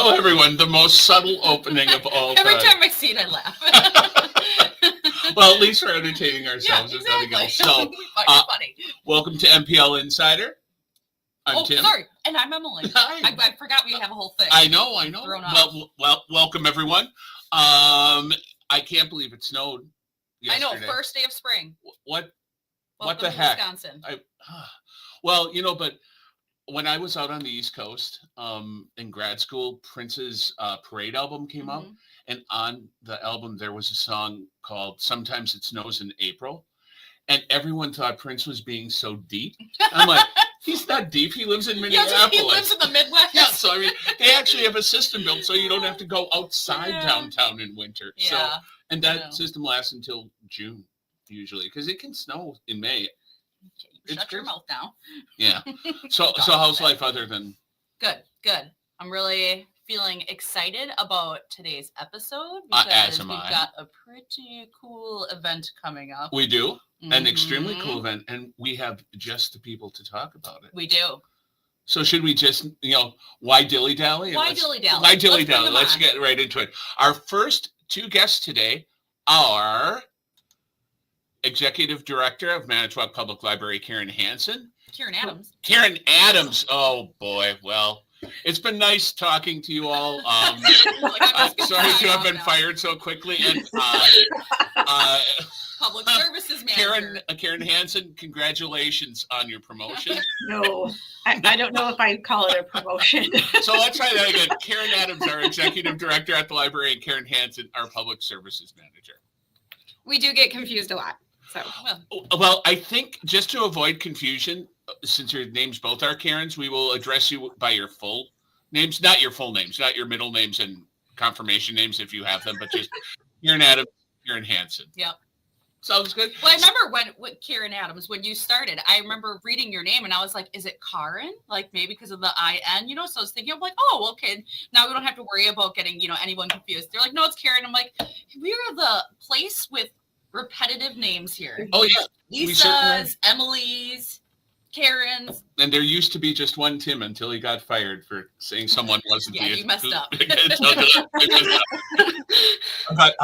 Hello, everyone. The most subtle opening of all time. Every time I see it, I laugh. Well, at least we're entertaining ourselves. Yeah, If nothing else. exactly. So, Funny. welcome to MPL Insider. I'm Tim. Sorry, and I'm Emily. Hi. I forgot we have a whole thing. I know. Well, welcome everyone. I can't believe it snowed yesterday. I know, first day of spring. What Welcome the to heck? Wisconsin. Well, but when I was out on the East Coast in grad school, Prince's Parade album came out, and on the album there was a song called "Sometimes It Snows in April," and everyone thought Prince was being so deep. I'm like, he's not deep. He lives in Minneapolis. He lives in the Midwest. Yeah, so I mean, they actually have a system built so you don't have to go outside downtown in winter. Yeah. So, and that system lasts until June usually because it can snow in May. Shut your mouth now. Yeah. So how's life other than? Good. I'm really feeling excited about today's episode As because am we've I. got a pretty cool event coming up. We do. An extremely cool event, and we have just the people to talk about it. We do. So should we just, why dilly-dally? Why dilly-dally? Why dilly-dally? Let's Let's get right into it. Our first two guests today are Executive Director of Manitowoc Public Library, Karin Hansen. Karin Adams. Karin Adams. Oh, boy. Well, it's been nice talking to you all. Sorry to have been fired so quickly. And Public Services Manager. Karin Hansen, congratulations on your promotion. No, I don't know if I'd call it a promotion. So let's try that again. Karin Adams, our Executive Director at the library, and Karin Hansen, our Public Services Manager. We do get confused a lot. So, well, I think just to avoid confusion, since your names both are Karens, we will address you by your full names, not your full names, not your middle names and confirmation names if you have them, but just Karin Adams, Karin Hansen. Yep. Sounds good. Well, I remember with Karin Adams, when you started, I remember reading your name and I was like, is it Karin? Like maybe because of the IN, So I was thinking, I'm like, oh, okay. Now we don't have to worry about getting, anyone confused. They're like, no, it's Karin. I'm like, we are the place with repetitive names here. Oh, yeah. Lisa's, Emily's, Karen's. And there used to be just one Tim until he got fired for saying someone wasn't. Yeah, you messed up. But,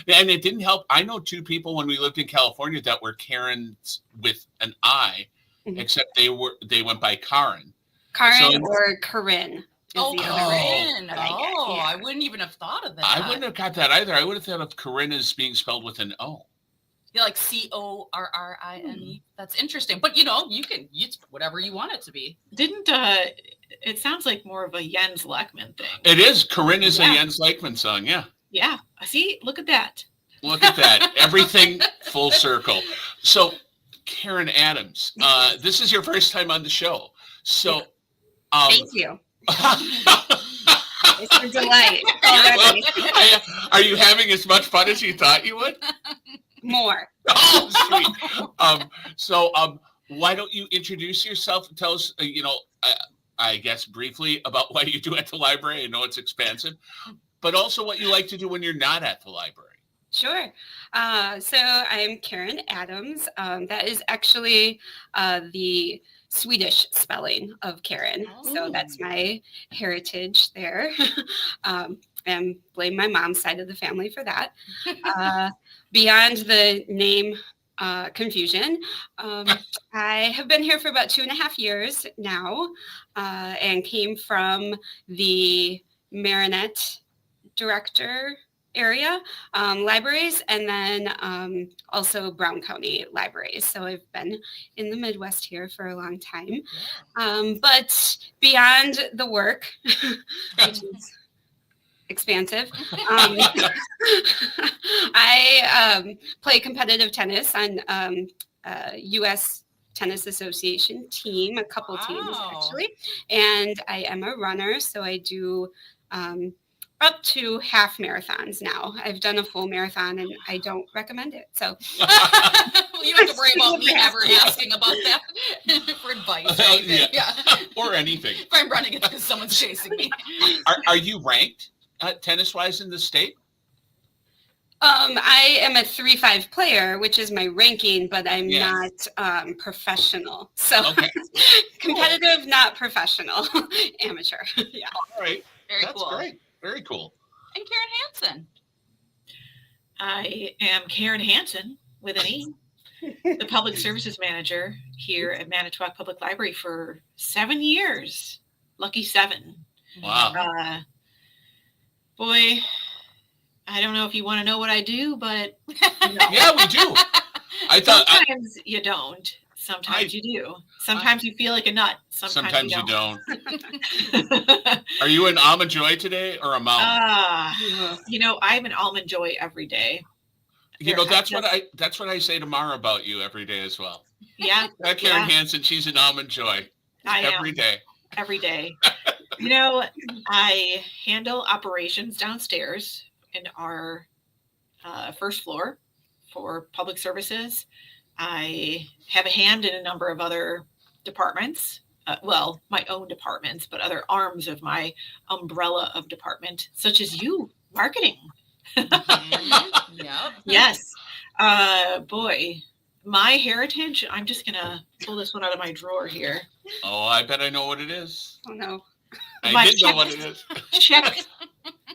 and it didn't help. I know two people when we lived in California that were Karens with an I, except they went by Karin. Or Corinne. Oh, Karin. Oh, I wouldn't even have thought of that. I wouldn't have got that either. I would have thought of Corinne as being spelled with an O. Yeah, like Corrine. That's interesting. But you can use whatever you want it to be. Didn't it sounds like more of a Jens Lekman thing. It is. Corinne is a Jens Lekman song, yeah. Yeah. See, look at that. Look at that. Everything full circle. So, Karin Adams, this is your first time on the show. So thank you. It's a delight already. Well, are you having as much fun as you thought you would? More. Oh, sweet. So why don't you introduce yourself and tell us, I guess briefly about what you do at the library. I know it's expansive, but also what you like to do when you're not at the library. Sure. So I'm Karin Adams. That is actually the Swedish spelling of Karin. Oh. So that's my heritage there. And blame my mom's side of the family for that. Beyond the name confusion, I have been here for about 2.5 years now and came from the Marinette director area libraries, and then also Brown County libraries. So I've been in the Midwest here for a long time. But beyond the work, which is expansive, I play competitive tennis on U.S. Tennis Association team, a couple teams actually, and I am a runner, so I do up to half marathons now. I've done a full marathon and I don't recommend it. So well, you don't have to worry about me ever asking about that for advice. Yeah. Or anything. If I'm running, it's because someone's chasing me. Are you ranked tennis-wise in the state? I am a 3-5 player, which is my ranking, but I'm not professional. So competitive, not professional, amateur. Yeah. All right. Very That's cool. great. Very cool. And Karin Hansen. I am Karin Hansen with an E, the Public Services Manager here at Manitowoc Public Library for 7 years. Lucky 7. Wow. Boy, I don't know if you want to know what I do, but Yeah, we do. I thought sometimes you don't. Sometimes you do. Sometimes you feel like a nut. Sometimes you don't. Are you an almond joy today or a mountain? I'm an almond joy every day. That's what I say to Mara about you every day as well. Yeah. Karin Hansen, she's an almond joy every day. Every day. I handle operations downstairs in our first floor for public services. I have a hand in a number of other departments. My own departments, but other arms of my umbrella of department, such as you, marketing. Yep. Yes. Boy, my heritage, I'm just going to pull this one out of my drawer here. Oh, I bet I know what it is. Oh, no. I did know what it is. Czech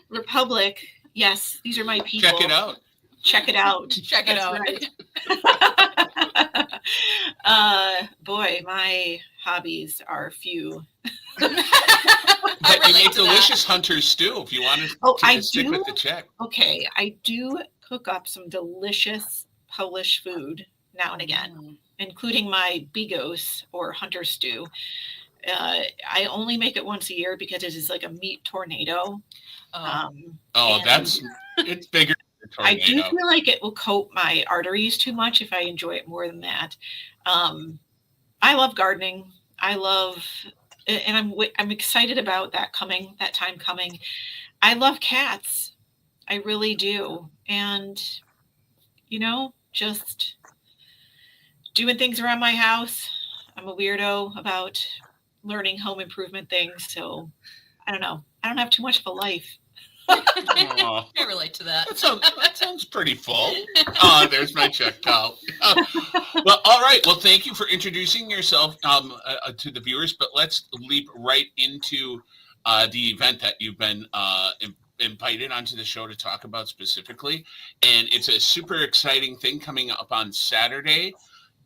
Republic. Yes, these are my people. Check it out. Check it out. Check it out. Right. Boy, my hobbies are few. But you make delicious hunter stew if you want to stick with the Czech. Okay, I do cook up some delicious Polish food now and again, including my bigos or hunter stew. I only make it once a year because it is like a meat tornado. It's bigger than a tornado. I do feel like it will coat my arteries too much if I enjoy it more than that. I love gardening. And I'm excited about that time coming. I love cats. I really do. And, just doing things around my house. I'm a weirdo about learning home improvement things. So I don't know. I don't have too much of a life. I relate to that. That sounds pretty full. There's my check, Kyle. Well, all right. Well, thank you for introducing yourself to the viewers. But let's leap right into the event that you've been invited onto the show to talk about specifically. And it's a super exciting thing coming up on Saturday,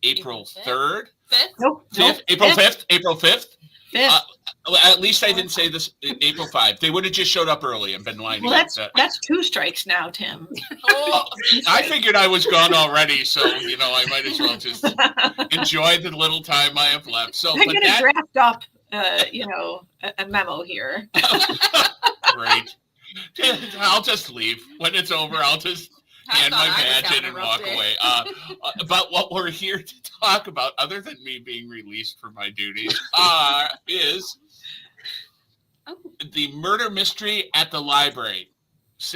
April 3rd. 5th? April 5th? April 5th? At least I didn't say this April 5th. They would have just showed up early and been lining up. That's 2 strikes now, Tim. I figured I was gone already, so I might as well just enjoy the little time I have left. So I'm going to draft up, a memo here. Great. I'll just leave when it's over. I'll just hand my badge in and walk away. But what we're here to talk about, other than me being released from my duties, is the murder mystery at the library.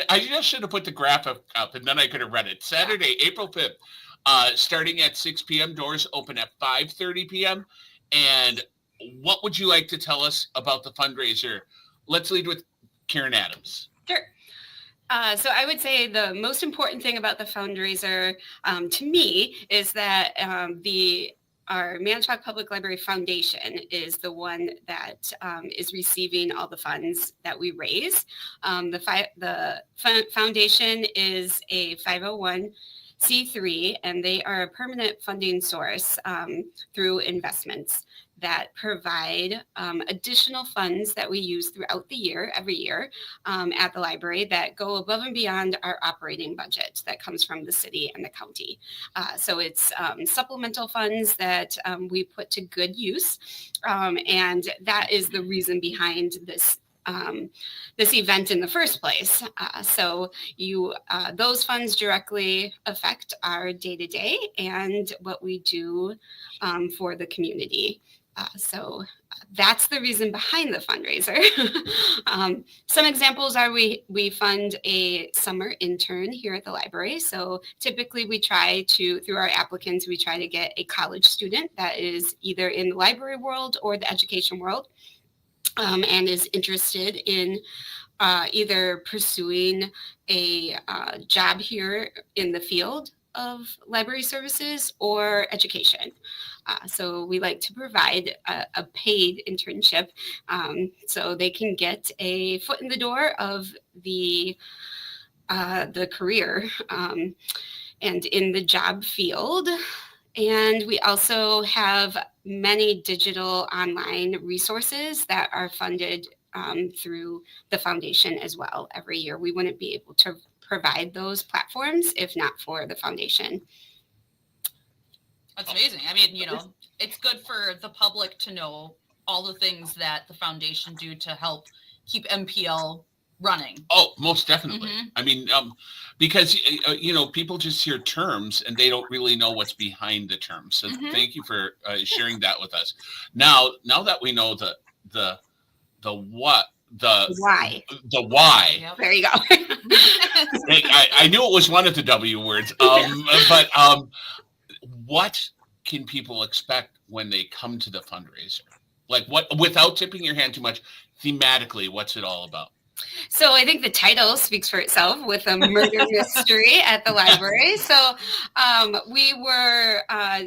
I just should have put the graphic up, and then I could have read it. Saturday, April 5th, starting at 6 p.m. Doors open at 5:30 p.m. And what would you like to tell us about the fundraiser? Let's lead with Karin Adams. Sure. So I would say the most important thing about the fundraiser to me is that our Manitowoc Public Library Foundation is the one that is receiving all the funds that we raise. The foundation is a 501c3, and they are a permanent funding source through investments that provide additional funds that we use throughout the year, every year, at the library that go above and beyond our operating budget that comes from the city and the county. So it's supplemental funds that we put to good use. And that is the reason behind this event in the first place. So those funds directly affect our day-to-day and what we do for the community. So that's the reason behind the fundraiser. Some examples are we fund a summer intern here at the library. So typically we try to, through our applicants, we try to get a college student that is either in the library world or the education world and is interested in either pursuing a job here in the field of library services or education. So we like to provide a paid internship so they can get a foot in the door of the career and in the job field. And we also have many digital online resources that are funded through the foundation as well every year. We wouldn't be able to provide those platforms if not for the foundation. That's amazing. I mean, it's good for the public to know all the things that the foundation do to help keep MPL running. Oh, most definitely. Mhm. I mean, because, people just hear terms and they don't really know what's behind the terms. So Mhm. thank you for sharing that with us. Now that we know the what, the why. Yep. There you go. I knew it was one of the W words. But what can people expect when they come to the fundraiser? Like, what, without tipping your hand too much, thematically, what's it all about? So I think the title speaks for itself with a murder mystery at the library. So we were,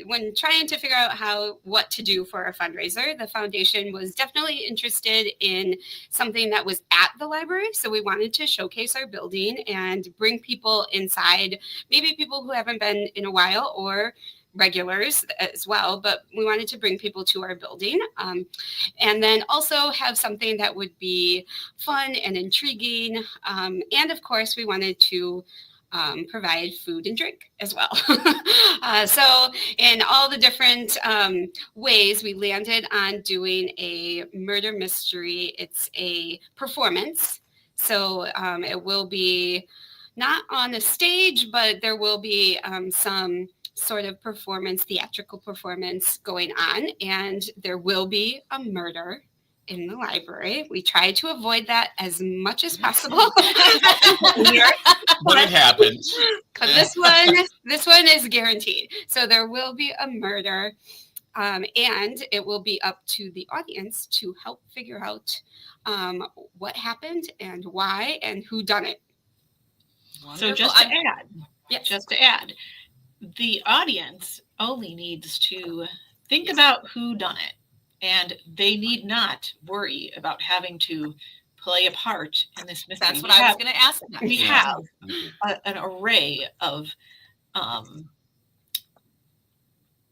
when trying to figure out what to do for a fundraiser, the foundation was definitely interested in something that was at the library. So we wanted to showcase our building and bring people inside, maybe people who haven't been in a while or regulars as well, but we wanted to bring people to our building and then also have something that would be fun and intriguing. And of course, we wanted to provide food and drink as well. So in all the different ways, we landed on doing a murder mystery. It's a performance. So it will be not on a stage, but there will be some sort of theatrical performance going on, and there will be a murder in the library. We try to avoid that as much as possible. But it happens. But this one is guaranteed. So there will be a murder, and it will be up to the audience to help figure out what happened and why and who done it. Wonderful. So just to add, the audience only needs to think about who done it, and they need not worry about having to play a part in this mystery. That's what I was going to ask next. We have an array of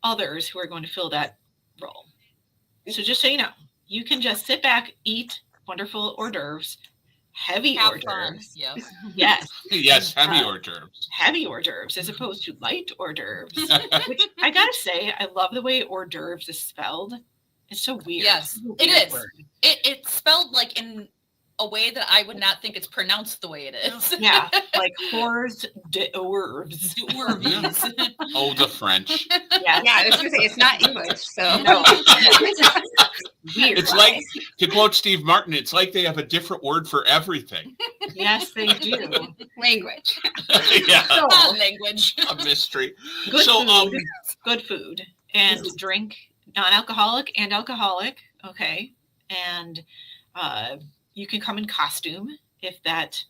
others who are going to fill that role. So just so you know, you can just sit back, eat wonderful hors d'oeuvres, heavy Have hors fun. d'oeuvres. Yep. Yes. Yes, heavy hors d'oeuvres. Heavy hors d'oeuvres as opposed to light hors d'oeuvres. Which I gotta say, I love the way hors d'oeuvres is spelled. It's so weird. Yes, it is. It's spelled like in a way that I would not think it's pronounced the way it is. Yeah, like hors d'oeuvres. Oh, the French. Yeah, Yeah, I was going to say it's not English, so no. Weird. It's like, to quote Steve Martin, it's like they have a different word for everything. Yes, they do. language. Yeah, So, Language. a mystery. good So, food, good food, and drink, non-alcoholic and alcoholic. Okay, and you can come in costume if that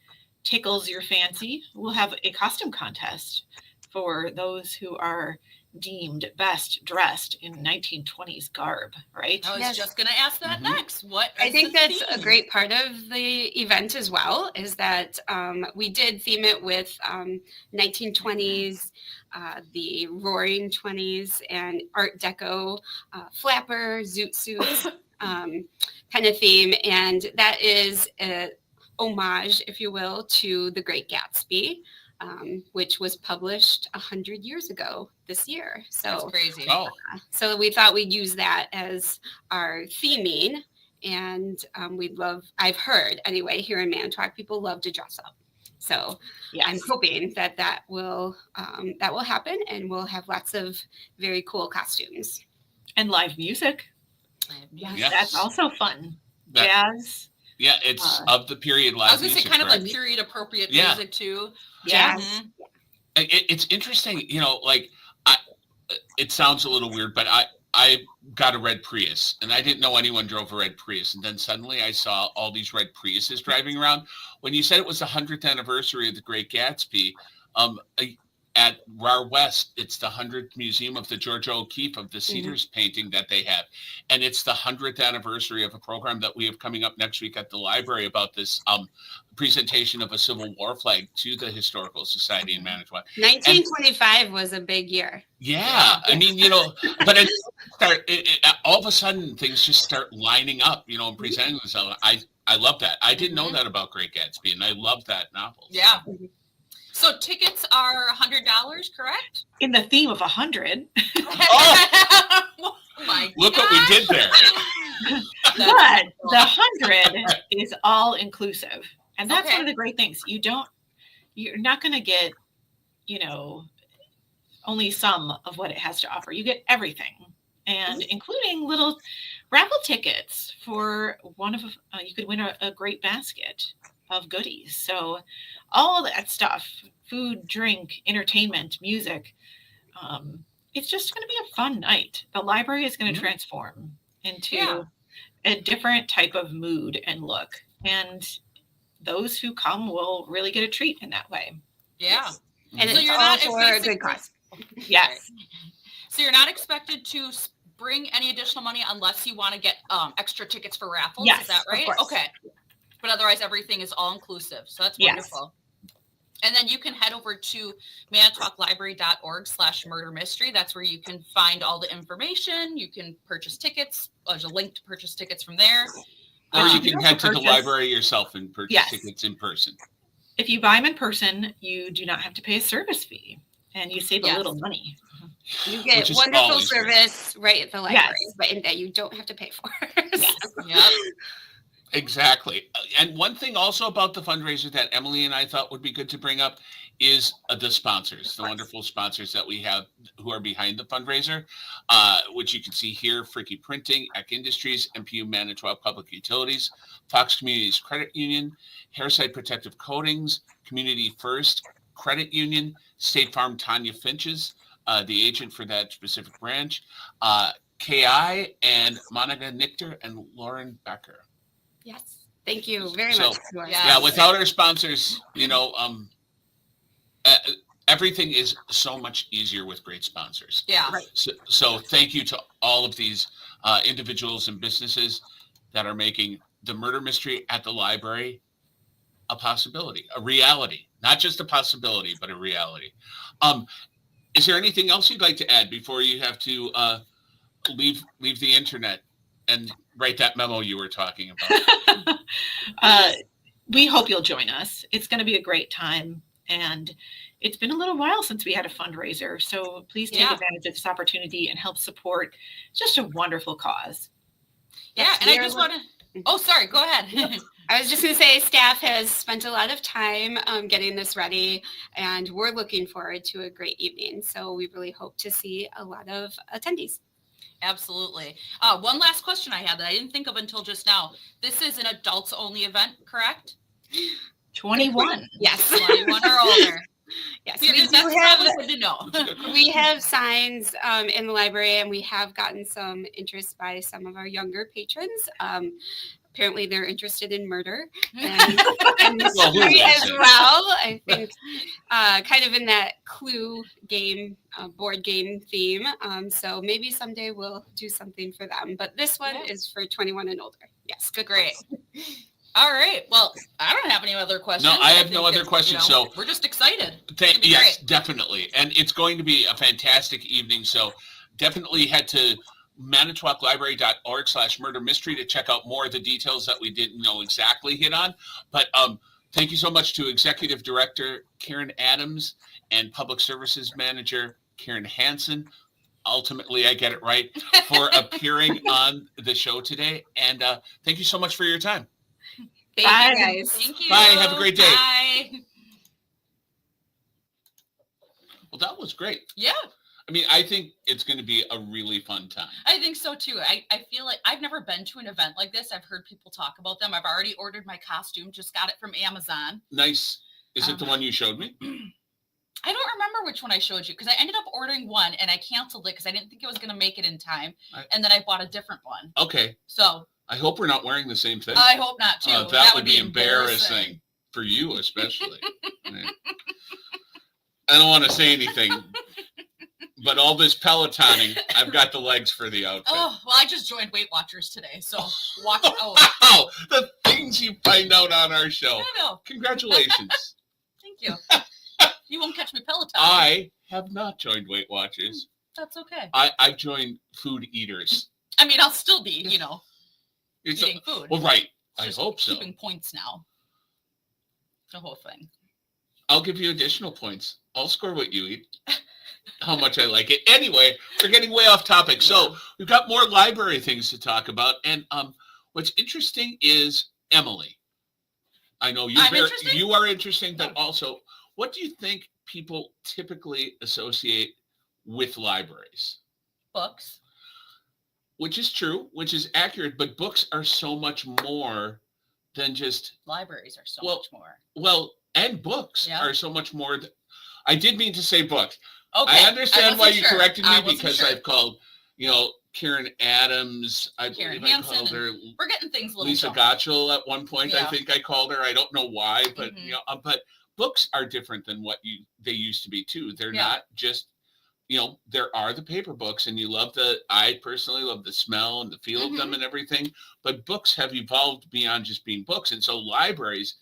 tickles your fancy. We'll have a costume contest for those who are deemed best dressed in 1920s garb, right? I was Yes. just going to ask that next. What I is think the that's a theme? great part of the event as well, is that we did theme it with 1920s, the roaring 20s, and Art Deco flapper, zoot suits kind of theme. And that is a homage, if you will, to The Great Gatsby, which was published 100 years ago this year. That's So, crazy. Oh, so we thought we'd use that as our theming. And I've heard anyway, here in Manitowoc, people love to dress up. So I'm Yes. hoping that will happen, and we'll have lots of very cool costumes. And live music. Yes. That's also fun. That- Jazz. yeah, it's of the period I live was going to say music, kind of like correct? period appropriate Yeah. music too. Jazz. Mhm. It's interesting, like it sounds a little weird, but I got a red Prius and I didn't know anyone drove a red Prius. And then suddenly I saw all these red Priuses driving around. When you said it was the 100th anniversary of The Great Gatsby, at RAR West, it's the 100th Museum of the Georgia O'Keeffe of the Cedars painting that they have. And it's the 100th anniversary of a program that we have coming up next week at the library about this presentation of a Civil War flag to the Historical Society in Manitowoc. 1925 was a big year. Yeah. I mean, but all of a sudden things just start lining up, and presenting themselves. I love that. I didn't know that about Great Gatsby, and I love that novel. Yeah. So tickets are $100, correct? In the theme of 100. Oh my Look what we did there. But the 100 is all inclusive. And that's one of the great things. You're not going to get, only some of what it has to offer. You get everything, and including little raffle tickets for you could win a great basket of goodies. So all that stuff, food, drink, entertainment, music, it's just going to be a fun night. The library is going to transform into a different type of mood and look. And those who come will really get a treat in that way. Yeah. And So it's you're all not for a good cause. Yes. So you're not expected to bring any additional money unless you want to get extra tickets for raffles. Yes, Is that right? of course. Okay. But otherwise, everything is all inclusive. So that's Yes. wonderful. And then you can head over to manitowoclibrary.org/murder mystery. That's where you can find all the information. You can purchase tickets. There's a link to purchase tickets from there. Or you You can also head to the purchase- library yourself and purchase Yes. tickets in person. If you buy them in person, you do not have to pay a service fee, and you save a Yes. little money. You get Which is wonderful always good. service right at the library, Yes. but in that you don't have to pay for. Yep. Exactly. And one thing also about the fundraiser that Emily and I thought would be good to bring up is the sponsors, the wonderful sponsors that we have who are behind the fundraiser, which you can see here: Fricky Printing, Eck Industries, MPU Manitowoc Public Utilities, Fox Communities Credit Union, Hairside Protective Coatings, Community First Credit Union, State Farm Tanya Finches, the agent for that specific branch, KI, and Monica Nichter and Lauren Becker. Yes. Thank you very So, much. to our yeah, Yeah, without our sponsors, everything is so much easier with great sponsors. Yeah. Right. So thank you to all of these individuals and businesses that are making the murder mystery at the library a possibility, a reality, not just a possibility, but a reality. Is there anything else you'd like to add before you have to leave the internet and write that memo you were talking about? We hope you'll join us. It's going to be a great time. And it's been a little while since we had a fundraiser. So please take advantage of this opportunity and help support just a wonderful cause. Yeah. Yes, And we I are just want to, oh, sorry, go ahead. I was just going to say staff has spent a lot of time getting this ready, and we're looking forward to a great evening. So we really hope to see a lot of attendees. Absolutely. One last question I had that I didn't think of until just now. This is an adults only event, correct? 21. Yes. 21 or older. Yes. Because that's probably good to know. We have signs in the library, and we have gotten some interest by some of our younger patrons. Apparently, they're interested in murder and Well, who mystery as isn't? well. I think kind of in that Clue game, board game theme. So maybe someday we'll do something for them. But this one is for 21 and older. Yes, good. Great. All right. Well, I don't have any other questions. No, I have think no other that, questions. So we're just excited. It'll be yes, great. definitely. And it's going to be a fantastic evening. So definitely head to manitowoclibrary.org/murder mystery to check out more of the details that we didn't know exactly hit on. But thank you so much to Executive Director Karin Adams and Public Services Manager Karen Hansen. Ultimately, I get it right, for appearing on the show today. And thank you so much for your time. Thank Bye. you guys. Thank you. Bye. Have a great day. Bye. Well, that was great. Yeah, I mean, I think it's going to be a really fun time. I think so too. I feel like I've never been to an event like this. I've heard people talk about them. I've already ordered my costume, just got it from Amazon. Nice. Is it the one you showed me? I don't remember which one I showed you because I ended up ordering one and I canceled it because I didn't think it was going to make it in time. And then I bought a different one. Okay. So I hope we're not wearing the same thing. I hope not too. That would be embarrassing for you, especially. Right. I don't want to say anything, but all this Pelotoning, I've got the legs for the outfit. Oh, well, I just joined Weight Watchers today, so watch out. Wow, the things you find out on our show. I know. Congratulations. Thank you. You won't catch me Peloton. I have not joined Weight Watchers. That's okay. I've joined Food Eaters. I mean, I'll still be, It's eating food. Well, right. It's I just hope so. Keeping points now. The whole thing. I'll give you additional points. I'll score what you eat. How much I like it. Anyway, we're getting way off topic. So we've got more library things to talk about. And what's interesting is Emily. I know you are interesting, but also, what do you think people typically associate with libraries? Books. Which is true, which is accurate, but books are so much more than just... Libraries are so much more. Well, and books are so much more. I did mean to say books. Okay. I understand why you corrected me because sure. I've called, Karin Adams. I believe I Hansen, called her. We're getting things a little Lisa Gottschall at one point. I think I called her. I don't know why, but but books are different than what they used to be too. They're not just, there are the paper books, and I personally love the smell and the feel of them and everything. But books have evolved beyond just being books, and so libraries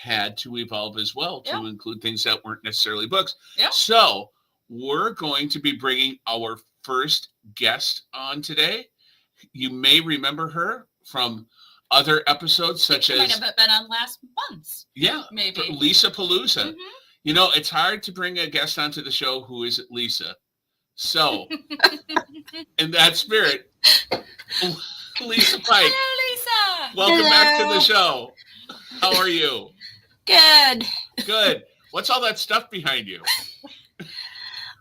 had to evolve as well to include things that weren't necessarily books. Yeah. So we're going to be bringing our first guest on today. You may remember her from other episodes, such as... might have been on last month's. Yeah, maybe. Lisa Palooza. It's hard to bring a guest onto the show who isn't Lisa. So, in that spirit, Lisa Pike. Hello, Lisa. Welcome back to the show. How are you? Good. Good. What's all that stuff behind you?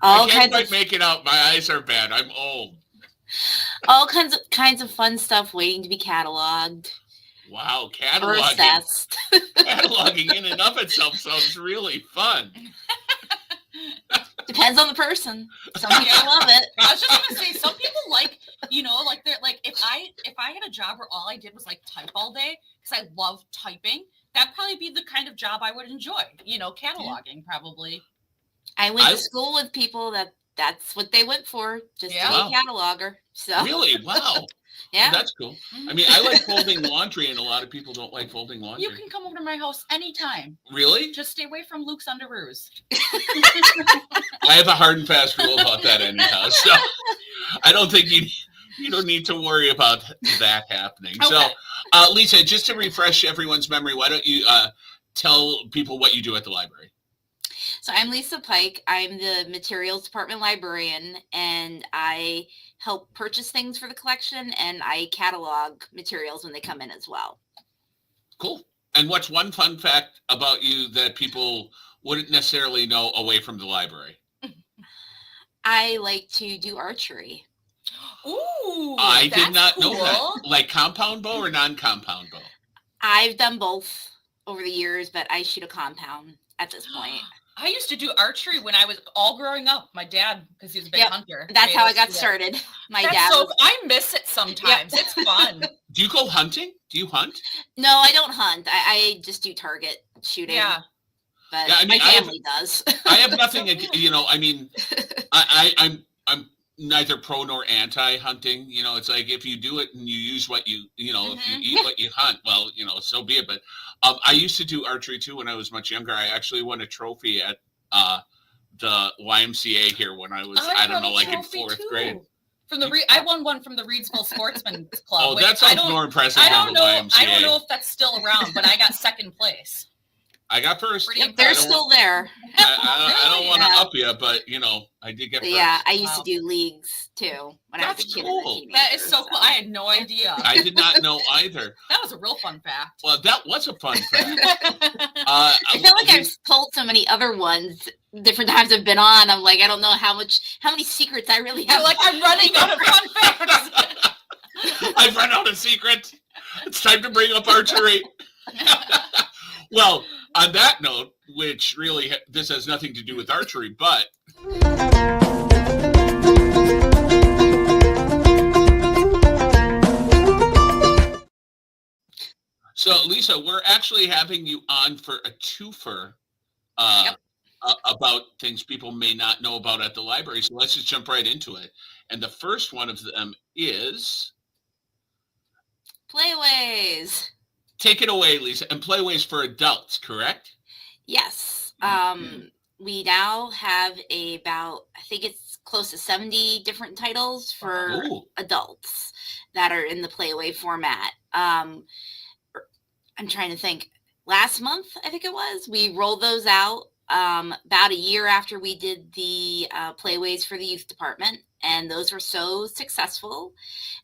All I can't kinds quite make it out. My eyes are bad. I'm old. all kinds of fun stuff waiting to be cataloged. Wow, cataloging. Processed. Cataloging in and of itself sounds really fun. Depends on the person. Some people love it. I was just gonna say, some people they're like, if I had a job where all I did was type all day, because I love typing, that'd probably be the kind of job I would enjoy. Cataloging probably. I went to school with people that's what they went for, just to be a cataloger. So really, wow. Yeah, that's cool. I mean, I like folding laundry, and a lot of people don't like folding laundry. You can come over to my house anytime. Really? Just stay away from Luke's underoos. I have a hard and fast rule about that anyhow, so I don't think you don't need to worry about that happening. Okay. So, Lisa, just to refresh everyone's memory, why don't you tell people what you do at the library? So I'm Lisa Pike. I'm the materials department librarian, and I help purchase things for the collection, and I catalog materials when they come in as well. Cool. And what's one fun fact about you that people wouldn't necessarily know away from the library? I like to do archery. Ooh, I did not know that. Like compound bow or non-compound bow? I've done both over the years, but I shoot a compound at this point. I used to do archery when I was all growing up. My dad, because he was a big hunter. That's how I got started. I miss it sometimes. Yep. It's fun. Do you go hunting? Do you hunt? No, I don't hunt. I just do target shooting. Yeah. But my family does. I have nothing, I mean, I'm neither pro nor anti hunting. It's like if you do it and you use what if you eat what you hunt, well, so be it. But I used to do archery too when I was much younger. I actually won a trophy at the YMCA here when I was, in fourth grade. I won one from the Reedsville Sportsman Club. Oh, that sounds more impressive than the YMCA. I don't know if that's still around, but I got second place. I got first. Yep, they're still there. I don't want to up you, but I did get first. Yeah, I used to do leagues too when I was a kid. Cool. That is so cool. I had no idea. I did not know either. That was a real fun fact. Well, that was a fun fact. I feel like I've told so many other ones different times I've been on. I'm like, I don't know how many secrets I really have. You're like, I'm running out of fun facts. I've run out of secrets. It's time to bring up archery. Well, on that note, which really, this has nothing to do with archery, but so Lisa, we're actually having you on for a twofer about things people may not know about at the library. So let's just jump right into it. And the first one of them is Playways. take it away, Lisa. And Playways for adults, correct? Yes. We now have about, I think it's close to 70 different titles for adults that are in the Playaway format. I'm trying to think. Last month, I think it was, we rolled those out about a year after we did the Playways for the youth department. And those were so successful.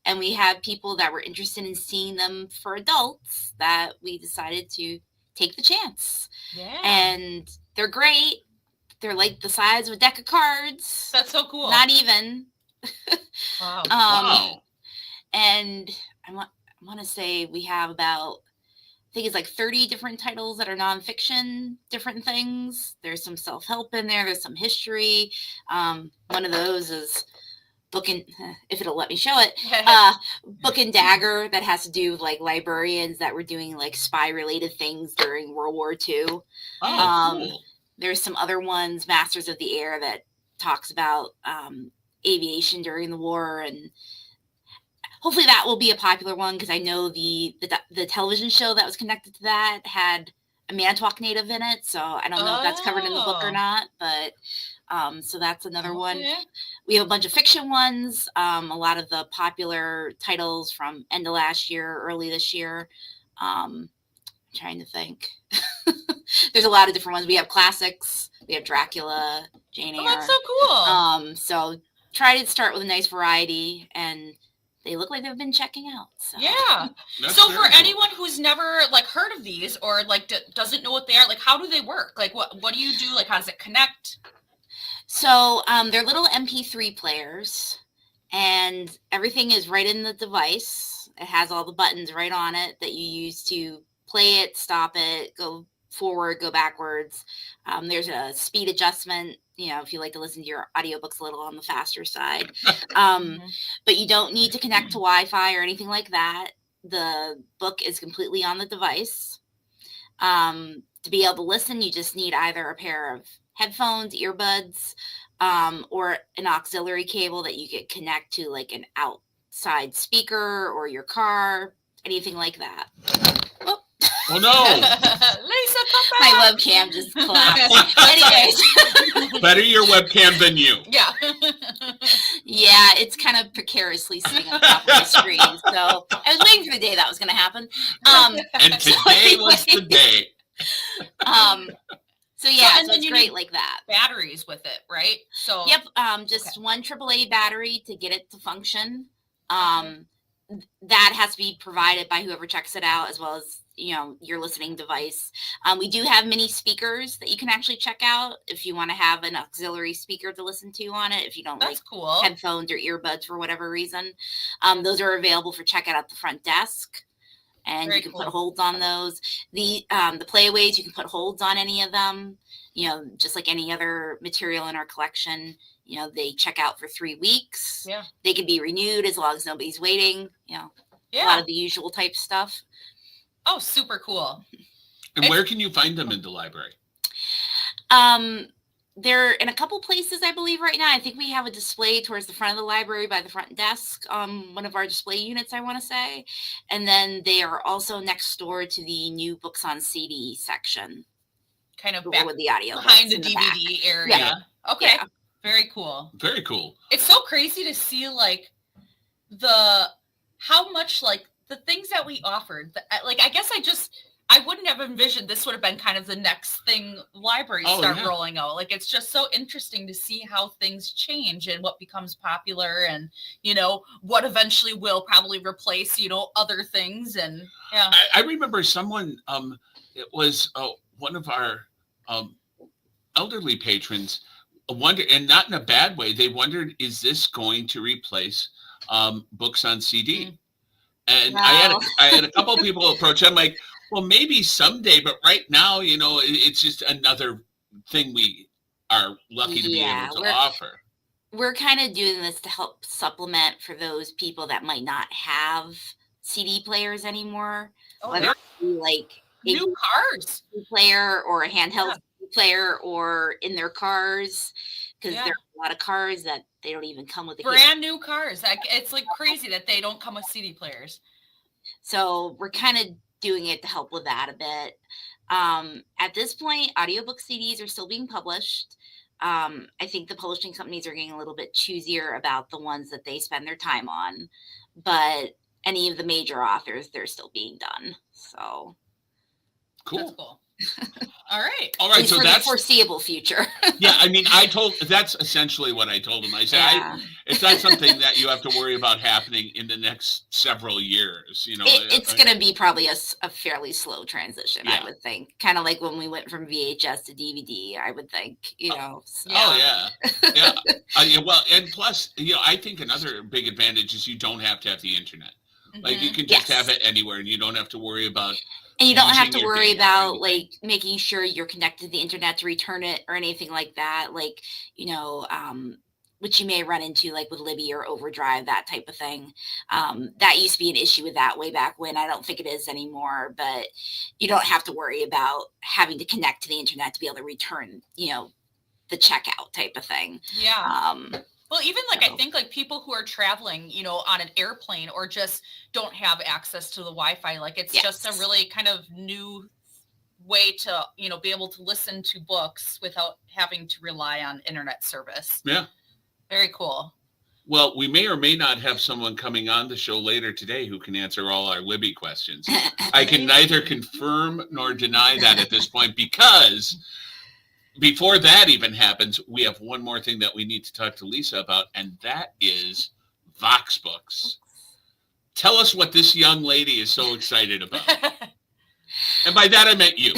And we had people that were interested in seeing them for adults that we decided to take the chance. Yeah. And they're great. They're like the size of a deck of cards. That's so cool. Not even. Wow. Wow. And I want to say we have about, I think it's like 30 different titles that are nonfiction, different things. There's some self-help in there. There's some history. One of those is Book and, if it'll let me show it, Book and Dagger, that has to do with like librarians that were doing like spy-related things during World War II. Cool. There's some other ones, Masters of the Air, that talks about aviation during the war, and hopefully that will be a popular one, because I know the television show that was connected to that had a Manitowoc native in it, so I don't know if that's covered in the book or not, but so that's another one. Yeah. We have a bunch of fiction ones, a lot of the popular titles from end of last year, early this year. I'm trying to think. There's a lot of different ones. We have classics. We have Dracula, Jane Eyre. Oh, that's so cool. So try to start with a nice variety, and they look like they've been checking out. So. Yeah. That's So very for cool. anyone who's never like heard of these, or like doesn't know what they are, like how do they work? Like what do you do? Like how does it connect? So they're little MP3 players, and everything is right in the device. It has all the buttons right on it that you use to play it, stop it, go forward, go backwards. There's a speed adjustment, if you like to listen to your audiobooks a little on the faster side. But you don't need to connect to Wi-Fi or anything like that. The book is completely on the device. To be able to listen, you just need either a pair of headphones, earbuds, or an auxiliary cable that you could connect to like an outside speaker or your car, anything like that. Oh no! Lisa, come back. My webcam just collapsed. Anyways. Better your webcam than you. Yeah. Yeah, it's kind of precariously sitting on top of the screen. So I was waiting for the day that was going to happen. And today was the day. So yeah, and so then it's you great need like that. Batteries with it, right? So Yep, just one AAA battery to get it to function. That has to be provided by whoever checks it out, as well as your listening device. We do have mini speakers that you can actually check out if you want to have an auxiliary speaker to listen to on it. If you don't that's like cool. headphones or earbuds for whatever reason, those are available for checkout at the front desk. And Very you can cool. put holds on those. The Playaways, you can put holds on any of them. Just like any other material in our collection. They check out for 3 weeks. Yeah. They can be renewed as long as nobody's waiting. A lot of the usual type stuff. Oh, super cool. And where can you find them in the library? They're in a couple places, I believe, right now. I think we have a display towards the front of the library by the front desk, one of our display units, I want to say. And then they are also next door to the new books on CD section. Kind of back with the audio behind the in DVD back. area. Yeah. Okay. Yeah. Very cool. Very cool. It's so crazy to see like how much like the things that we offered. Like I guess I wouldn't have envisioned this would have been kind of the next thing libraries start rolling out. Like it's just so interesting to see how things change and what becomes popular, and what eventually will probably replace other things. And yeah, I remember someone. It was one of our elderly patrons wondered, and not in a bad way. They wondered, is this going to replace books on CD? And Wow. I had a couple of people approach. I'm like, well, maybe someday, but right now, it's just another thing we are lucky to be able to offer. We're kind of doing this to help supplement for those people that might not have CD players anymore. Oh, Whether it be like new cars CD player or a handheld CD player or in their cars, because Yeah. there are a lot of cars that they don't even come with the Brand new cars. Like, it's like crazy that they don't come with CD players. So we're kind of doing it to help with that a bit. At this point, audiobook CDs are still being published. I think the publishing companies are getting a little bit choosier about the ones that they spend their time on, but any of the major authors, they're still being done. So That's Cool. cool. All right. All at right. least So for the that's, foreseeable future. yeah, I mean, that's essentially what I told him. I said, Yeah. it's not something that you have to worry about happening in the next several years. You know, It's going to be probably a fairly slow transition, Yeah. I would think. Kind of like when we went from VHS to DVD, I would think, you know. So. Oh yeah, yeah. Yeah, well, and plus, you know, I think another big advantage is you don't have to have the internet. Like you Mhm. can just Yes. have it anywhere, and you don't have to worry about. And you don't have using to your worry data or about anything. like making sure you're connected to the internet to return it or anything like that. Like, you know, which you may run into like with Libby or Overdrive, that type of thing. That used to be an issue with that way back when. I don't think it is anymore, but you don't have to worry about having to connect to the internet to be able to return, you know, the checkout type of thing. Yeah. Well, even like I So- think like people who are traveling, you know, on an airplane or just don't have access to the Wi-Fi, like it's just a Yes. really kind of new way to, you know, be able to listen to books without having to rely on internet service. Yeah. Very cool. Well, we may or may not have someone coming on the show later today who can answer all our Libby questions. I can neither confirm nor deny that at this point, because before that even happens, we have one more thing that we need to talk to Lisa about, and that is VOX Books. Tell us what this young lady is so excited about. And by that, I meant you.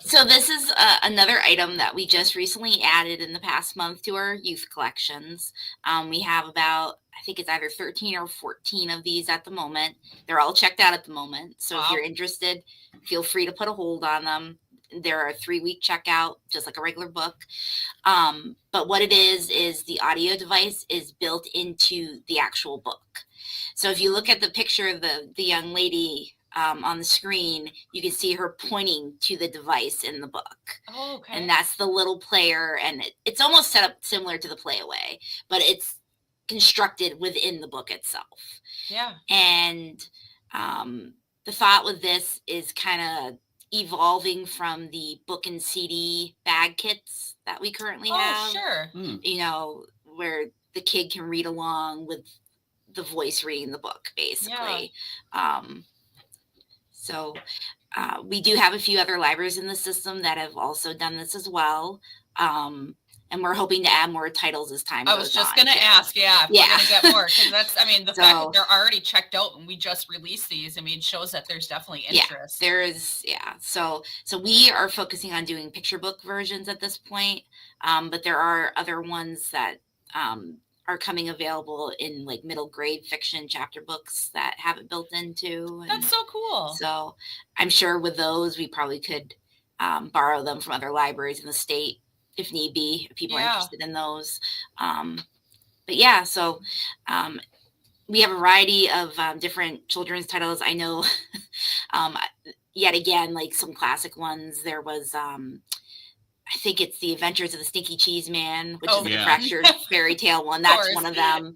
So this is another item that we just recently added in the past month to our youth collections. We have about, I think it's either 13 or 14 of these at the moment. They're all checked out at the moment. So if Wow. you're interested, feel free to put a hold on them. They're a 3-week checkout, just like a regular book. But what it is the audio device is built into the actual book. So if you look at the picture of the young lady on the screen, you can see her pointing to the device in the book. Oh, okay. And that's the little player. And it's almost set up similar to the Playaway, but it's constructed within the book itself. Yeah. And the thought with this is kind of evolving from the book and CD bag kits that we currently Oh, have. sure. You know, where the kid can read along with the voice reading the book, basically. So we do have a few other libraries in the system that have also done this as well. And we're hoping to add more titles as time I goes was just on, going to too. ask, if Yeah. we're going to get more. Because that's, I mean, the fact So- that they're already checked out and we just released these, I mean, shows that there's definitely Yeah, interest. there is, yeah. So we are focusing on doing picture book versions at this point. But there are other ones that are coming available in like middle grade fiction chapter books that have it built into. And That's so cool. so I'm sure with those, we probably could borrow them from other libraries in the state if need be, if people are Yeah. interested in those. But yeah, so we have a variety of different children's titles. I know yet again, like some classic ones, there was, I think it's The Adventures of the Stinky Cheese Man, which Oh, is the yeah. fractured fairy tale one. Of That's course. one of them.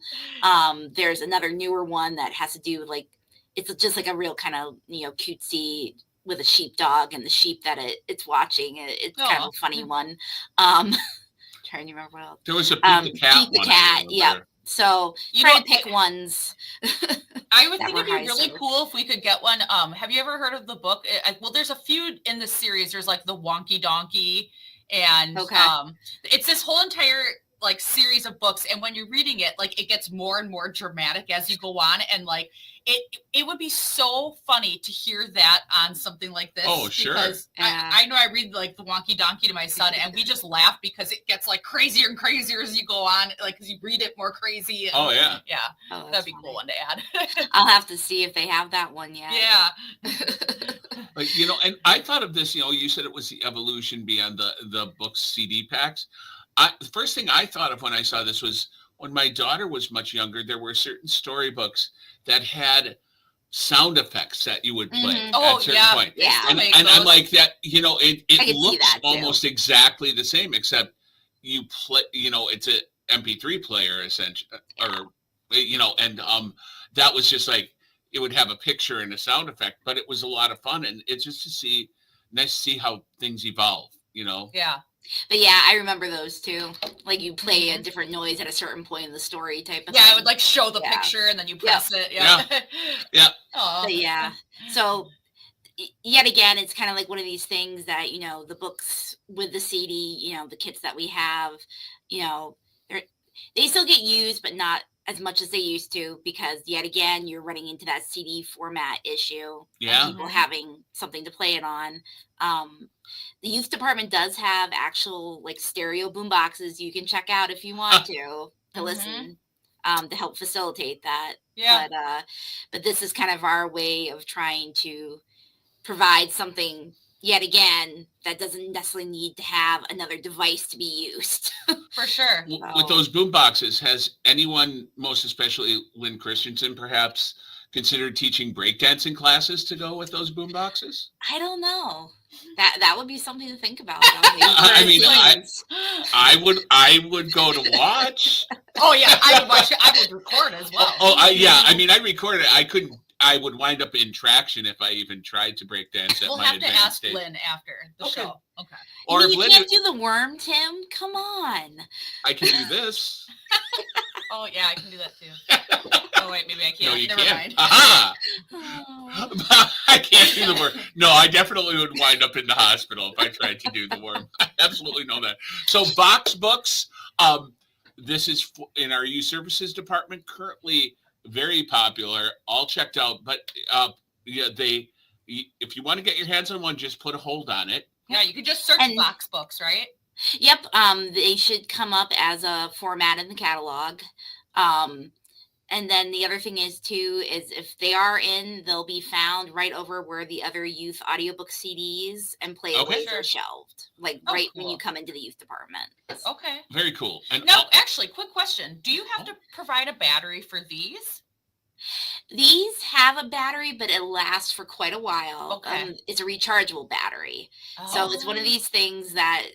There's another newer one that has to do with like, it's just like a real kind of, you know, cutesy with a sheepdog and the sheep that it's watching. It's kind Aw. of a funny one. Trying to remember what else. There was a Pete the Cat Pete the one. Cat, I yeah. remember. So You try know, to pick ones. I would that think were it'd be high really sold. cool if we could get one. Have you ever heard of the book? Well, there's a few in the series. There's like the Wonky Donkey, and Okay. it's this whole entire like series of books. And when you're reading it, like it gets more and more dramatic as you go on, and like it would be so funny to hear that on something like this. Oh, sure. Because Yeah. I know I read like the Wonky Donkey to my son, and we just laugh because it gets like crazier and crazier as you go on, like because you read it more crazy. And, Oh, yeah. yeah. Oh, that's That'd be a funny. cool one to add. I'll have to see if they have that one yet. Yeah. Like, you know, and I thought of this, you know, you said it was the evolution beyond the books CD packs. The first thing I thought of when I saw this was when my daughter was much younger, there were certain storybooks that had sound effects that you would play Mhm. Oh, at certain yeah. point. They Yeah. still And, make and I'm those. like that, you know, I it can see looks that, too. almost exactly the same, except you play, you know, it's a MP3 player essentially, or, you know, and that was just like, it would have a picture and a sound effect, but it was a lot of fun. And it's just nice to see how things evolve, you know? Yeah. But yeah, I remember those too. Like you play a Mhm. different noise at a certain point in the story type of Yeah, thing. it would like show the Yeah. picture and then you press it. Yeah. Yeah. Oh. But yeah. So yet again, it's kind of like one of these things that, you know, the books with the CD, you know, the kits that we have, you know, they still get used, but not as much as they used to, because yet again, you're running into that CD format issue. Yeah. And people having something to play it on. The youth department does have actual like stereo boom boxes you can check out if you want to listen, to help facilitate that. Yeah. But this is kind of our way of trying to provide something yet again that doesn't necessarily need to have another device to be used. For sure. With those boom boxes, has anyone, most especially Lynn Christensen, perhaps considered teaching breakdancing classes to go with those boom boxes? I don't know. That would be something to think about. I mean, I would go to watch. Oh yeah, I would watch it. I would record as well. Yeah. I mean, I recorded it. I would wind up in traction if I even tried to break dance at We'll my have to advanced ask stage. Lynn after the Okay. show. Okay. Or if you Lynn, can't do the worm, Tim. Come on. I can do this. Oh yeah, I can do that too. Oh wait, maybe I can't. No, you Never can't. mind. Aha! Oh. I can't do the worm. No, I definitely would wind up in the hospital if I tried to do the worm. I absolutely know that. So VOX Books, this is in our youth services department, currently very popular, all checked out. But yeah, if you want to get your hands on one, just put a hold on it. Yeah, you could just search VOX Books, right? Yep. They should come up as a format in the catalog. And then the other thing is too, is if they are in, they'll be found right over where the other youth audiobook CDs and playaways are shelved, like right when you come into the youth department. Okay. Very cool. And now, actually, quick question. Do you have to provide a battery for these? These have a battery, but it lasts for quite a while. Okay. It's a rechargeable battery. Oh. So it's one of these things that,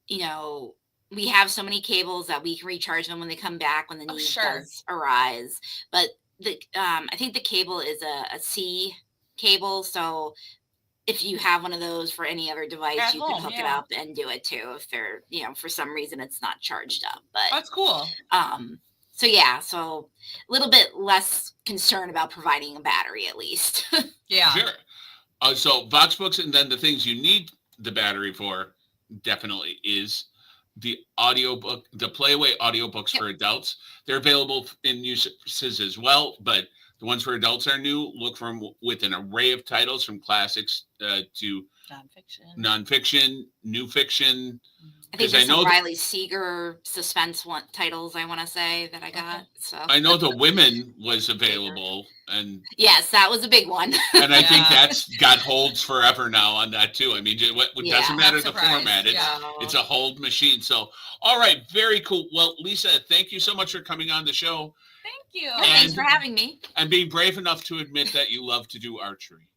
you know, we have so many cables that we can recharge them when they come back when the need does arise. But I think the cable is a C cable. So if you have one of those for any other device, you can hook it up and do it too. If they're, you know, for some reason it's not charged up. But that's cool. So yeah, so a little bit less concern about providing a battery at least. Yeah. Sure. So VOX Books, and then the things you need the battery for definitely is the audiobook, the Playaway audiobooks for adults. They're available in uses as well, but the ones for adults are new. Look for them with an array of titles from classics to nonfiction, new fiction. I think there's some Riley Seeger suspense titles I want to say that I got. So I know The Women was available, and yes, that was a big one. And I think that's got holds forever now on that too. I mean, it doesn't matter the format; it's a hold machine. So, all right, very cool. Well, Lisa, thank you so much for coming on the show. Thank you. Thanks for having me. And being brave enough to admit that you love to do archery.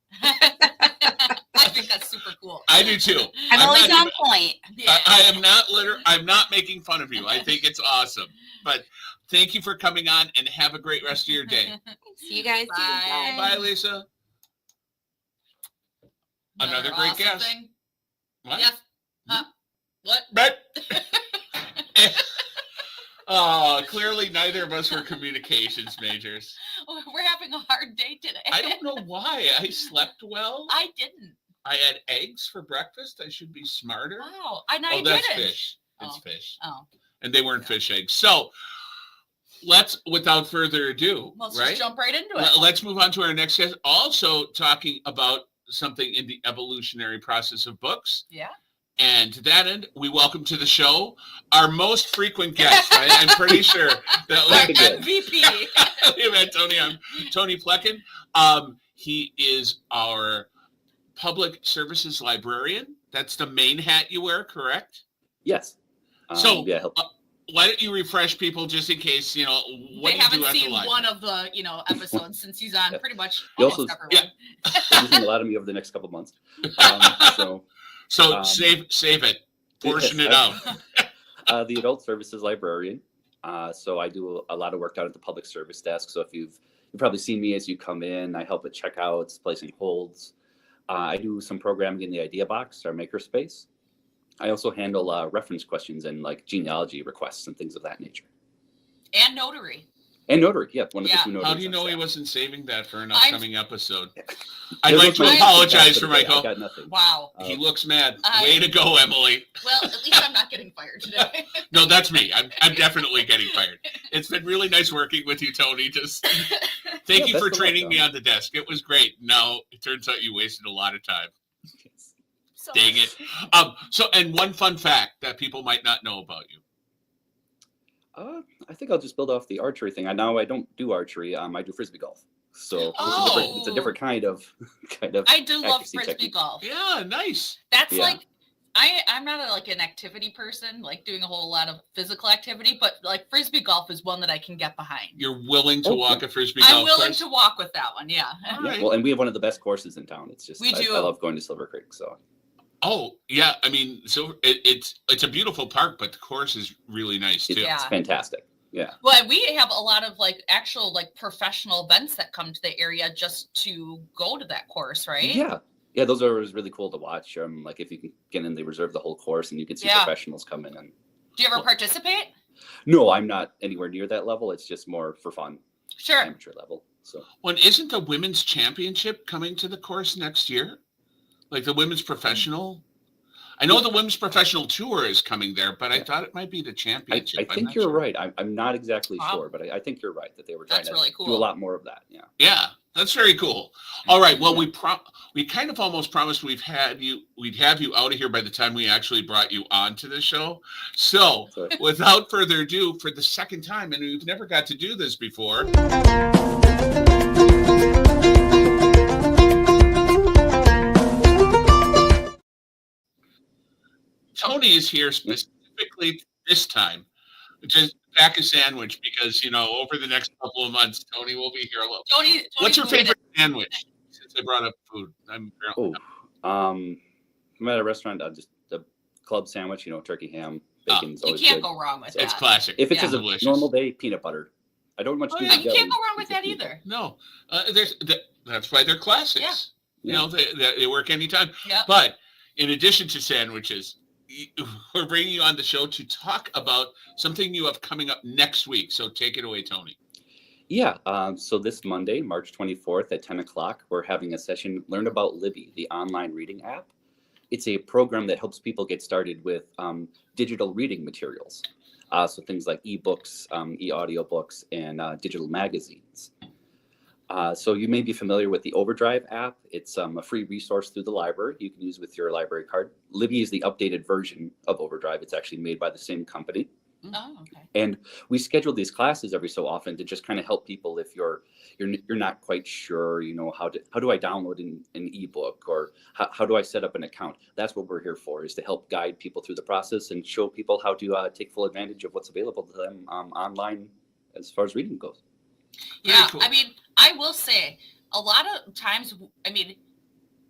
I think that's super cool. I do too. I'm always on point. Yeah. I'm not making fun of you. I think it's awesome. But thank you for coming on, and have a great rest of your day. See you guys. Bye. Bye, Lisa. Another great awesome guest. Thing. What? Yes. What? But clearly neither of us were communications majors. We're having a hard day today. I don't know why. I slept well. I didn't. I had eggs for breakfast. I should be smarter. Wow. I know Oh, you that's didn't. fish. It's fish. Oh. And they weren't fish eggs. So without further ado, Let's right? just jump right into it. Let's move on to our next guest. Also talking about something in the evolutionary process of books. Yeah. And to that end, we welcome to the show our most frequent guest. I'm pretty sure that MVP. we've had Tony Plekan. He is our public services librarian. That's the main hat you wear, correct? Yes. So, yeah, why don't you refresh people just in case, what They do you do haven't at the seen library? one of the, episodes since he's on pretty much You almost also- everyone. You're using a lot of me over the next couple months. So save it, portion it out. The Adult Services Librarian. So I do a lot of work down at the public service desk. So if you've probably seen me as you come in, I help with checkouts, placing holds. I do some programming in the idea box, our makerspace. I also handle reference questions and like genealogy requests and things of that nature. And notary. And notary, yeah, one of the Yeah. two notaries. How do you on know he staff. wasn't saving that for an I'm- upcoming episode? It I'd was like to my apologize for for the day. I Michael. got nothing. Wow. He looks mad. I- Way to go, Emily. Well, at least I'm not getting fired today. No, that's me. I'm definitely getting fired. It's been really nice working with you, Tony. Just thank Yeah, you best for of luck, training me Tom. on the desk. It was great. Now it turns out you wasted a lot of time. So, Dang it. And one fun fact that people might not know about you. I think I'll just build off the archery thing. I don't do archery. I do frisbee golf. So it's a different kind of I do love accuracy frisbee technique. golf. Yeah, nice. That's Yeah. like I'm not an activity person, like doing a whole lot of physical activity, but like frisbee golf is one that I can get behind. You're willing to Oh, walk yeah. a frisbee I'm golf willing course? to walk with that one, yeah. All Yeah, right. well, and we have one of the best courses in town. It's just We do. I love going to Silver Creek. So Oh, yeah. I mean, so it's a beautiful park, but the course is really nice too. it's Yeah. fantastic. Yeah. Well, we have a lot of like actual like professional events that come to the area just to go to that course, right? Yeah, those are always really cool to watch. Like if you can get in, they reserve the whole course, and you can see Yeah. professionals come in. And Do you ever participate? no, I'm not anywhere near that level. It's just more for fun, Sure. amateur level. So When isn't the women's championship coming to the course next year? Like the women's professional? I know the women's professional tour is coming there, but I thought it might be the I championship. I'm think not you're sure. right. I'm not exactly Wow. sure, but I think you're right that they were trying That's to really do a cool. lot more of that. Yeah. Yeah, that's very cool. All right. Well, we kind of almost promised we'd have you out of here by the time we actually brought you onto the show. So So without further ado, for the second time, and we've never got to do this before. Tony is here specifically this time to pack a sandwich because, over the next couple of months, Tony will be here alone. Tony, What's your moving favorite sandwich? Since I brought up food, I'm I'm at a restaurant. Just a club sandwich. Turkey ham, bacon's You always can't good. go wrong with It's that. classic. If it's Yeah. just a Delicious. normal day, peanut butter. I don't much Oh, do yeah, the You can't jelly, go wrong with it's a that peanut. either. No, that's why they're classics. Yeah. They work anytime. Yeah. But in addition to sandwiches, we're bringing you on the show to talk about something you have coming up next week. So take it away, Tony. Yeah. So this Monday, March 24th at 10 o'clock, we're having a session, Learn About Libby, the online reading app. It's a program that helps people get started with digital reading materials. So things like ebooks, e-audio books, and digital magazines. So you may be familiar with the Overdrive app. It's a free resource through the library you can use with your library card. Libby is the updated version of Overdrive. It's actually made by the same company. Oh, okay. And we schedule these classes every so often to just kind of help people if you're not quite sure, how do I download an ebook, or how do I set up an account? That's what we're here for, is to help guide people through the process and show people how to take full advantage of what's available to them online as far as reading goes. Yeah, cool. I mean, I will say a lot of times,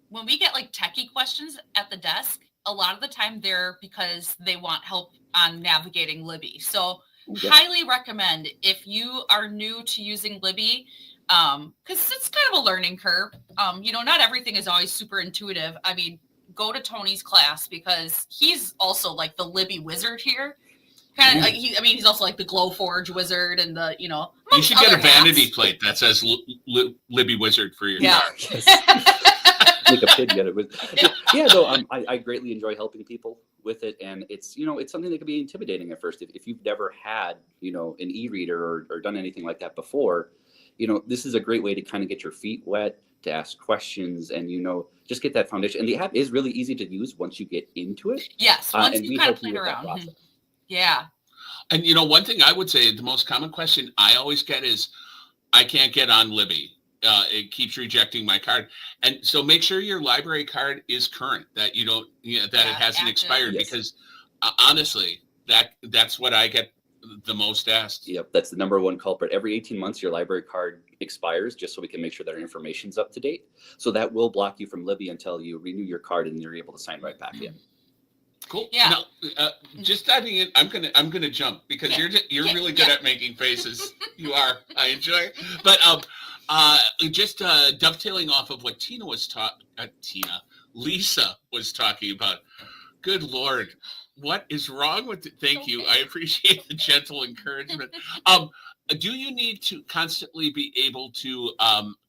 when we get like techie questions at the desk, a lot of the time they're because they want help on navigating Libby. So Yeah. highly recommend if you are new to using Libby, because it's kind of a learning curve. Not everything is always super intuitive. I mean, go to Tony's class because he's also like the Libby wizard here. Kind of like he's also like the Glowforge wizard and the You amongst should get a other hats. vanity plate that says Libby Wizard for your Yeah. car. Make a pin get it with. Yeah, though I greatly enjoy helping people with it, and it's something that can be intimidating at first if you've never had an e-reader or done anything like that before. This is a great way to kind of get your feet wet, to ask questions, and just get that foundation. And the app is really easy to use once you get into it. Yes, once and you we kind of help you played with that around. process. Yeah. And one thing I would say, the most common question I always get is, I can't get on Libby. It keeps rejecting my card. And so make sure your library card is current, that it hasn't active. expired, Yes. because honestly, that's what I get the most asked. Yep, that's the number one culprit. Every 18 months, your library card expires, just so we can make sure that our information's up to date. So that will block you from Libby until you renew your card and you're able to sign right back in. Cool. Yeah. Now, just diving in, I'm gonna jump because you're really good at making faces. You are. I enjoy it. But just dovetailing off of what Lisa was talking about. Good Lord, what is wrong with it? Thank you. I appreciate the gentle encouragement. Do you need to constantly be able to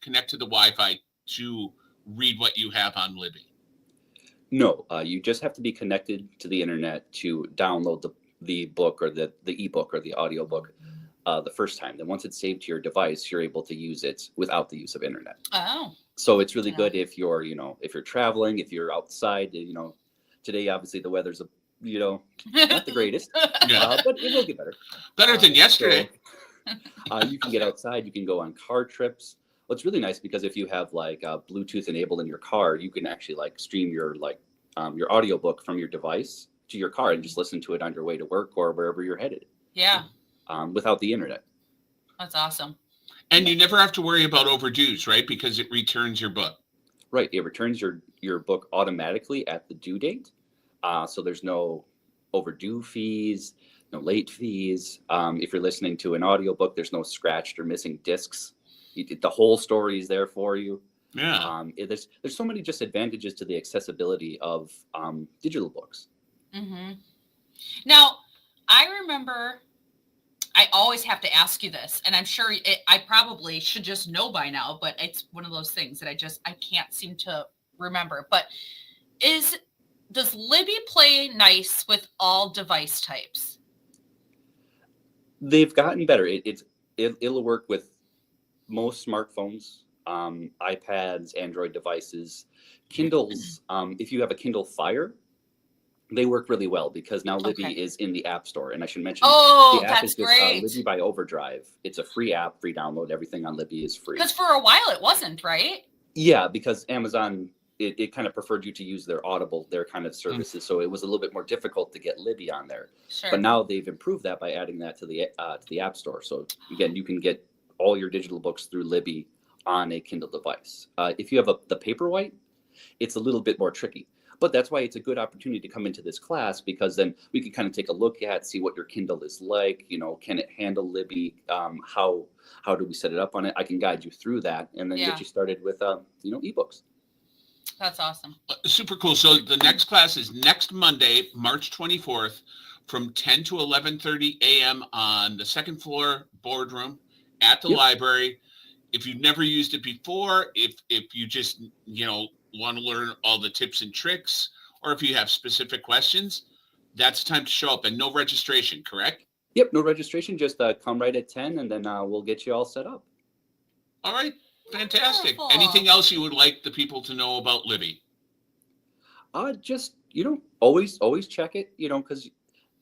connect to the Wi-Fi to read what you have on Libby? No, you just have to be connected to the internet to download the book or the ebook or the audiobook the first time. Then once it's saved to your device, you're able to use it without the use of internet. Oh. So it's really good if you're, if you're traveling, if you're outside, today, obviously the weather's, not the greatest, Yeah. but it will get better. Better than yesterday. So, you can get outside, you can go on car trips. Well, it's really nice because if you have like Bluetooth enabled in your car, you can actually like stream your audiobook from your device to your car and just listen to it on your way to work or wherever you're headed. Yeah. Without the internet. That's awesome. And you never have to worry about overdues, right? Because it returns your book. Right. It returns your book automatically at the due date. So there's no overdue fees, no late fees. If you're listening to an audiobook, there's no scratched or missing discs. The whole story is there for you. Yeah. There's so many just advantages to the accessibility of digital books. Mm-hmm. Now, I remember, I always have to ask you this, and I'm sure I probably should just know by now, but it's one of those things that I can't seem to remember. But does Libby play nice with all device types? They've gotten better. It'll work with most smartphones, iPads, Android devices, Kindles. If you have a Kindle Fire, they work really well because now Libby is in the App Store. And I should mention, the app that's is just great. Libby by Overdrive. It's a free app, free download. Everything on Libby is free. Because for a while it wasn't, right? Yeah, because Amazon, it kind of preferred you to use their Audible, their kind of services. So it was a little bit more difficult to get Libby on there. Sure. But now they've improved that by adding that to the App Store. So again, you can get all your digital books through Libby on a Kindle device. If you have the Paperwhite, it's a little bit more tricky. But that's why it's a good opportunity to come into this class, because then we can kind of take a look at, see what your Kindle is like. Can it handle Libby? How do we set it up on it? I can guide you through that and then get you started with ebooks. That's awesome. Super cool. So the next class is next Monday, March 24th, from 10 to 11:30 a.m. on the second floor boardroom at the library. If you've never used it before, if you just want to learn all the tips and tricks, or if you have specific questions, that's time to show up. And no registration, correct? Yep, no registration. Just come right at 10 and then we'll get you all set up. All right. Fantastic. Wonderful. Anything else you would like the people to know about Libby? Just, always check it, because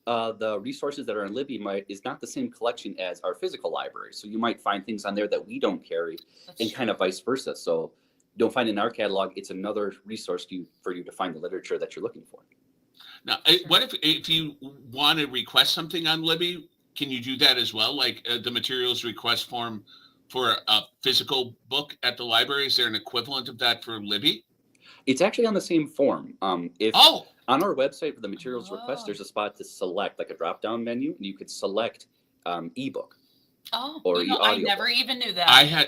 the resources that are in Libby is not the same collection as our physical library. So you might find things on there that we don't carry and kind of vice versa. So don't find in our catalog, it's another resource for you to find the literature that you're looking for. Now, what if you want to request something on Libby, can you do that as well? Like the materials request form for a physical book at the library? Is there an equivalent of that for Libby? It's actually on the same form. On our website for the materials request, there's a spot to select, like a drop-down menu, and you could select ebook. Or I never even knew that.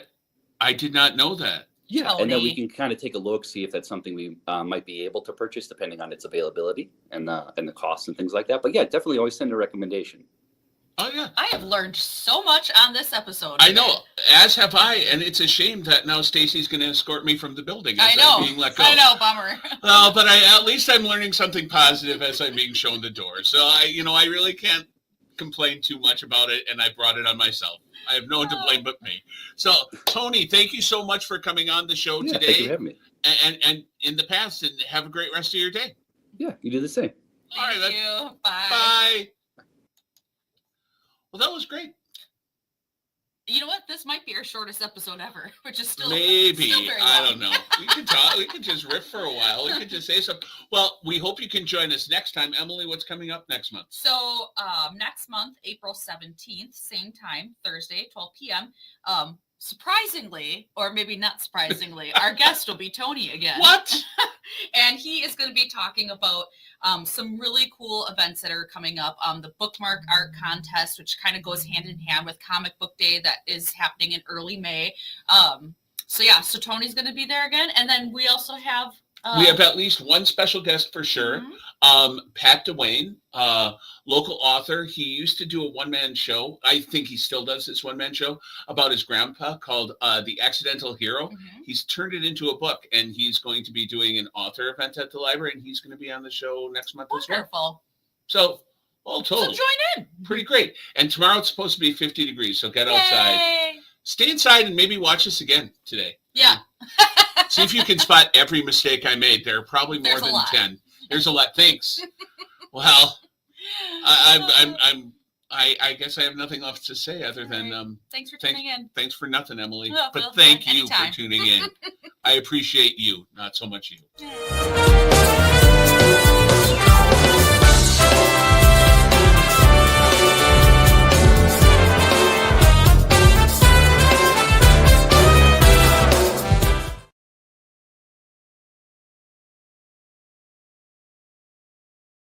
I did not know that. Yeah, Tony. And then we can kind of take a look, see if that's something we might be able to purchase, depending on its availability and the costs and things like that. But yeah, definitely always send a recommendation. Oh yeah, I have learned so much on this episode. I know, as have I, and it's a shame that now Stacy's going to escort me from the building as I know. I'm being let go. I know, bummer. But at least I'm learning something positive as I'm being shown the door. So I really can't complain too much about it, and I brought it on myself. I have no one to blame but me. So Tony, thank you so much for coming on the show today. Thank you for having me. And in the past, and have a great rest of your day. Yeah, you do the same. Thank you. Bye. Bye. Well, that was great. You know what? This might be our shortest episode ever, which is still Maybe. still very I long. don't know. We could talk. We could just riff for a while. We could just say something. Well, we hope you can join us next time. Emily, what's coming up next month? So next month, April 17th, same time, Thursday, 12 p.m. Surprisingly, or maybe not surprisingly, our guest will be Tony again. What? And he is going to be talking about some really cool events that are coming up. The bookmark art contest, which kind of goes hand in hand with Comic Book Day that is happening in early May. So Tony's going to be there again. And then we also have... we have at least one special guest for sure. Pat DeWayne, local author. He used to do a one-man show. I think he still does this one-man show about his grandpa called The Accidental Hero. He's turned it into a book, and he's going to be doing an author event at the library, and he's going to be on the show next month as well. Wonderful. So, all told, So join in. pretty great. And tomorrow it's supposed to be 50 degrees, so get outside. Yay. Stay inside and maybe watch us again today. Yeah. See if you can spot every mistake I made. There are probably more There's a than lot. 10. There's a lot. Thanks. Well, I guess I have nothing else to say other than Thanks for tuning in. thanks for nothing, Emily. Oh, but well, thank you anytime. for tuning in. I appreciate you, not so much you.